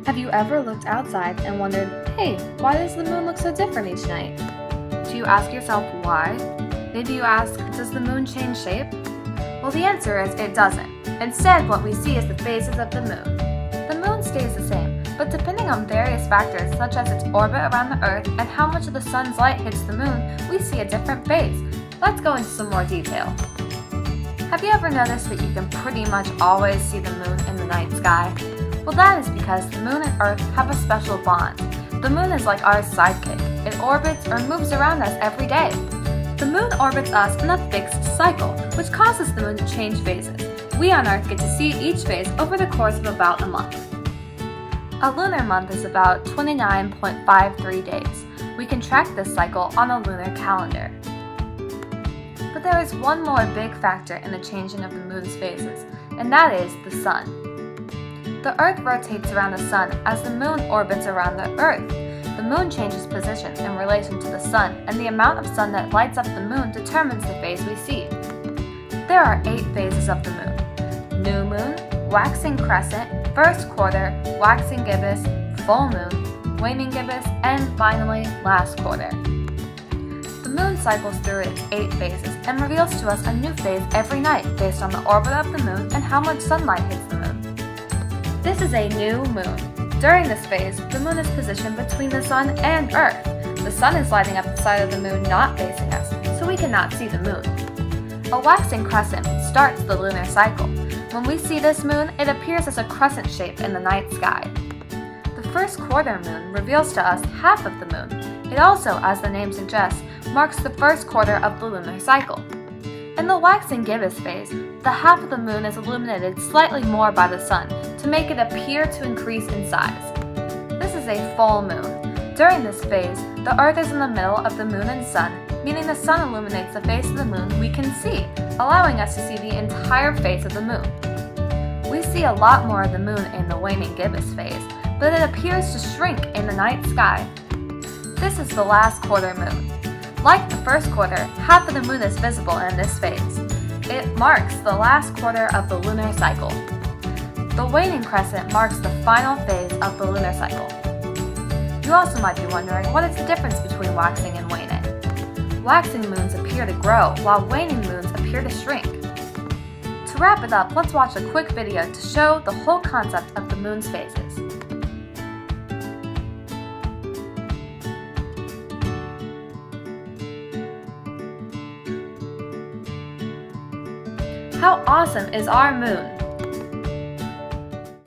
Have you ever looked outside and wondered, hey, why does the moon look so different each night? Do you ask yourself why? Maybe you ask, does the moon change shape? Well, the answer is it doesn't. Instead, what we see is the phases of the moon. The moon stays the same, but depending on various factors such as its orbit around the Earth and how much of the sun's light hits the moon, we see a different phase. Let's go into some more detail. Have you ever noticed that you can pretty much always see the moon in the night sky? Well, that is because the moon and Earth have a special bond. The moon is like our sidekick. It orbits or moves around us every day. The moon orbits us in a fixed cycle, which causes the moon to change phases. We on Earth get to see each phase over the course of about a month. A lunar month is about 29.53 days. We can track this cycle on a lunar calendar. But there is one more big factor in the changing of the moon's phases, and that is the sun. The Earth rotates around the sun as the moon orbits around the Earth. The moon changes position in relation to the sun, and the amount of sun that lights up the moon determines the phase we see. There are 8 phases of the moon: new moon, waxing crescent, first quarter, waxing gibbous, full moon, waning gibbous, and finally, last quarter. The moon cycles through its 8 phases and reveals to us a new phase every night based on the orbit of the moon and how much sunlight hits the moon. This is a new moon. During this phase, the moon is positioned between the sun and Earth. The sun is lighting up the side of the moon not facing us, so we cannot see the moon. A waxing crescent starts the lunar cycle. When we see this moon, it appears as a crescent shape in the night sky. The first quarter moon reveals to us half of the moon. It also, as the name suggests, marks the first quarter of the lunar cycle. In the waxing gibbous phase, the half of the moon is illuminated slightly more by the sun to make it appear to increase in size. This is a full moon. During this phase, the Earth is in the middle of the moon and sun, meaning the sun illuminates the face of the moon we can see, allowing us to see the entire face of the moon. We see a lot more of the moon in the waning gibbous phase, but it appears to shrink in the night sky. This is the last quarter moon. Like the first quarter, half of the moon is visible in this phase. It marks the last quarter of the lunar cycle. The waning crescent marks the final phase of the lunar cycle. You also might be wondering, what is the difference between waxing and waning? Waxing moons appear to grow, while waning moons appear to shrink. To wrap it up, let's watch a quick video to show the whole concept of the moon's phases. How awesome is our moon?